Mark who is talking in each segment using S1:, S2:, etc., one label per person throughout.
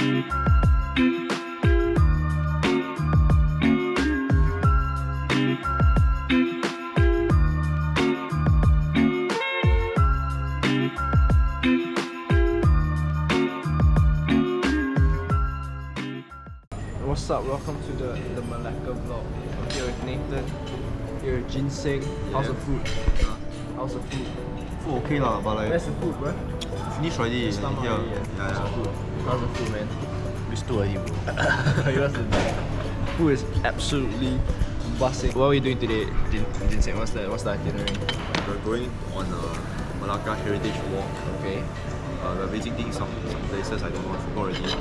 S1: What's up? Welcome to the Malacca vlog. I'm here with Nathan. Here with Ginseng. How's the food? How's the food?
S2: Food okay lah, but like
S1: Where's the food, bro?
S2: finish already.
S1: It's not
S2: Here.
S1: already,
S2: Yeah.
S1: How's the food, man?
S2: It's too early, bro.
S1: Food is absolutely busting. What are we doing today, Ginseng? What's the itinerary?
S2: We're going on a Malacca Heritage Walk.
S1: Okay.
S2: We're visiting some places I don't know, I forgot already.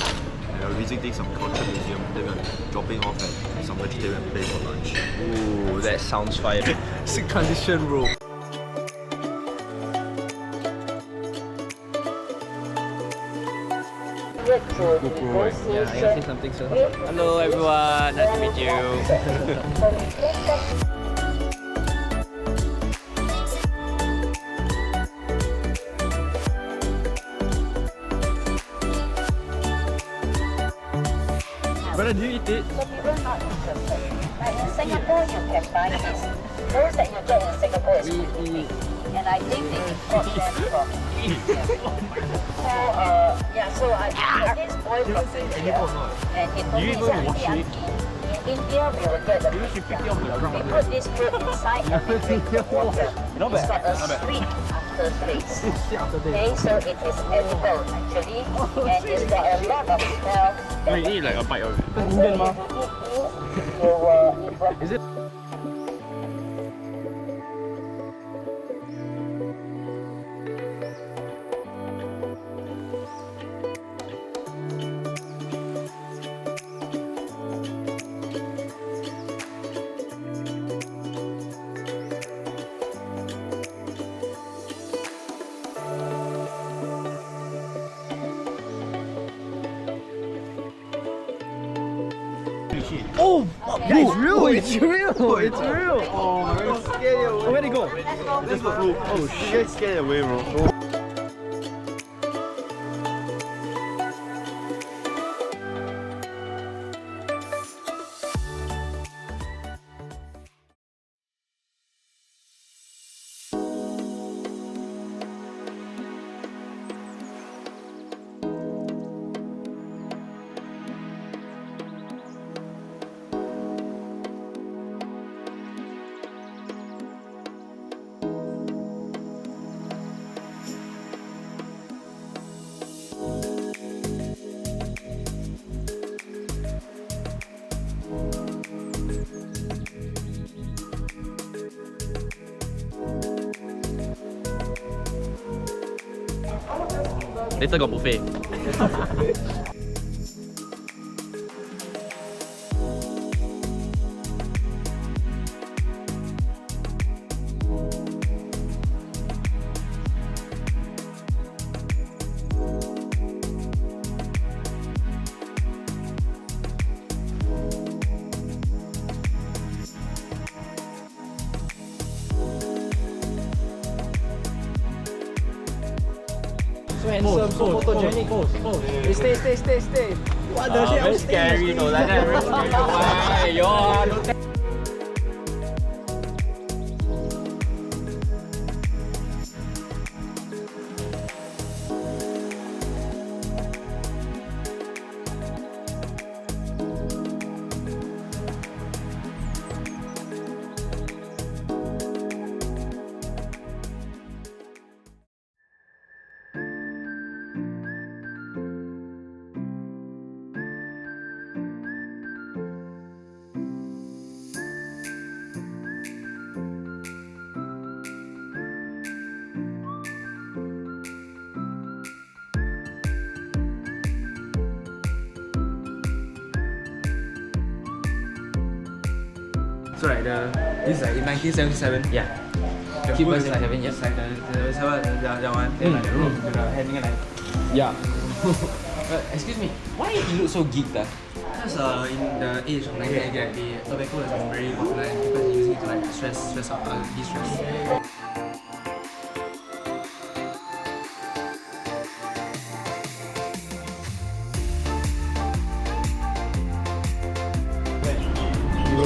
S2: And we're visiting some culture museum. Then we're dropping off at some vegetarian place for lunch.
S1: Ooh, that sounds fire. Sick condition, bro. GoPro, right? Yeah, I gotta say something, sir. Hello, everyone. Nice to meet you. Brother, do you eat it?
S3: So people not interested. Like in Singapore, you can buy this. Those that you get in Singapore is really big. And I think they import them from India. So, so I got this boy from India. And he told me, in India, we will get the we put this fruit inside and we drink the water. It's got a sweet aftertaste. Okay, so it is edible actually. And it's got a lot of smell.
S1: You eat like a bite of it.
S3: Is it?
S1: Oh, it's real! It's real! It's real! Oh, I'm scared. Oh, where'd it go?
S2: Let's go. Oh shit, scared away, bro.
S1: Later got buffet. So handsome, so photogenic. Stay. What the shit? Very scary, no, like that. Very scary. Why? Yo, don't
S4: So right, this is like in 1977.
S1: Yeah.
S4: The
S1: Keep
S4: food
S1: us
S4: is like,
S1: in 7, yeah.
S4: it's like that one. Then like the room, with the having a like.
S1: Yeah.
S4: Excuse me,
S1: Why you look so geeked?
S4: because in the age of 1980, the tobacco is like very popular and people are using it to like stress out, de-stress.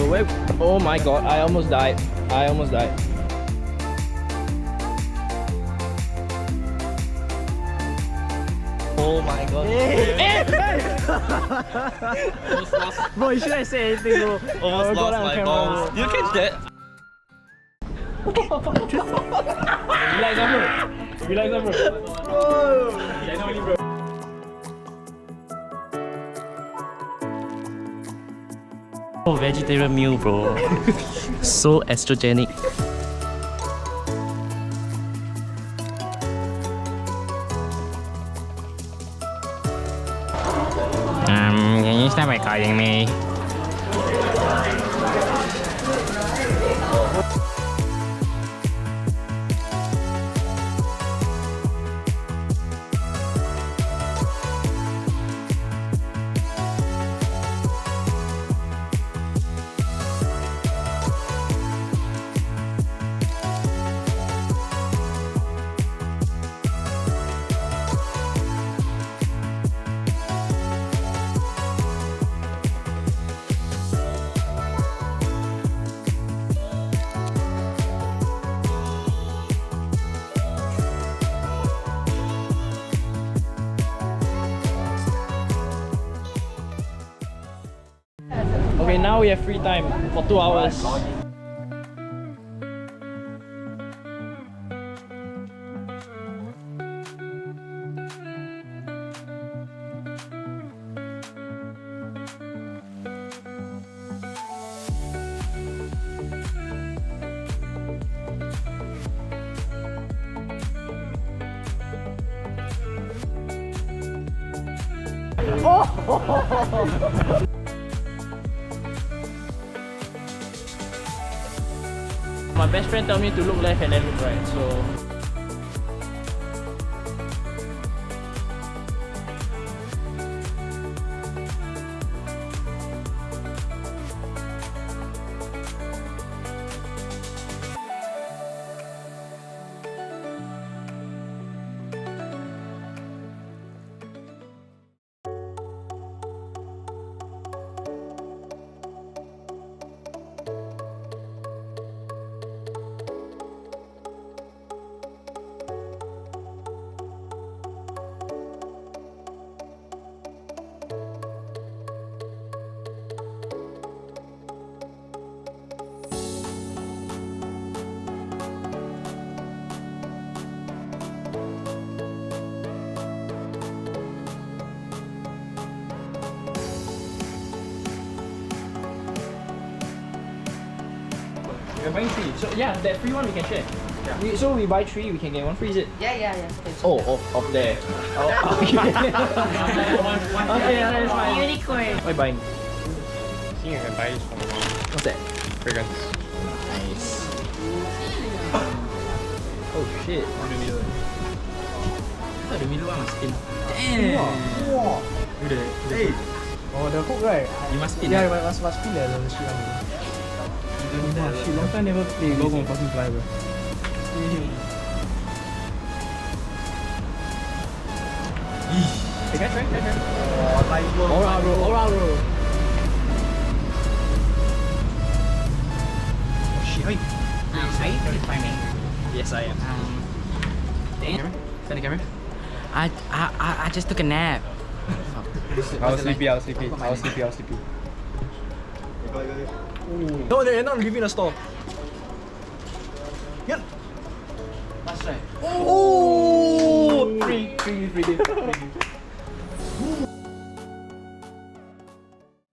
S1: wait. Oh my god, I almost died. I almost died. Oh my god. Almost lost. Bro, you shouldn't say anything, bro.
S2: Almost lost my balls.
S1: You catch that? Relax, bro. Relax, bro. Yeah, I know you, bro.
S5: Oh, vegetarian meal, bro. So estrogenic. Can you stop recording me?
S1: Okay, now we have free time for 2 hours. My best friend told me to look left and then look right, so... We're buying 3. So yeah, that free one we can share. Yeah. So we buy 3, we can get 1 free, is it?
S3: Yeah.
S1: Oh, of there. Oh, okay. Okay, that's fine.
S3: Unicorn.
S1: What are you buying?
S5: I think I can buy this from
S1: What's that?
S5: fragrance.
S1: Nice. Oh shit.
S4: Oh, the middle one must spin.
S1: Wow.
S4: Do the hey.
S6: Oh, the hook, right?
S4: You must spin.
S6: Yeah, must spin the shit one. Shit, long time never play. Go on fucking fly, bro.
S1: Hey, can I try?
S6: Aura, bro.
S1: Oh shit, oi.
S4: Are you farming?
S1: Yes, I am.
S4: Send the camera. I just took a nap.
S6: I was sleepy.
S1: No, they're not leaving the store. Yep.
S4: That's right.
S1: Oh! Free.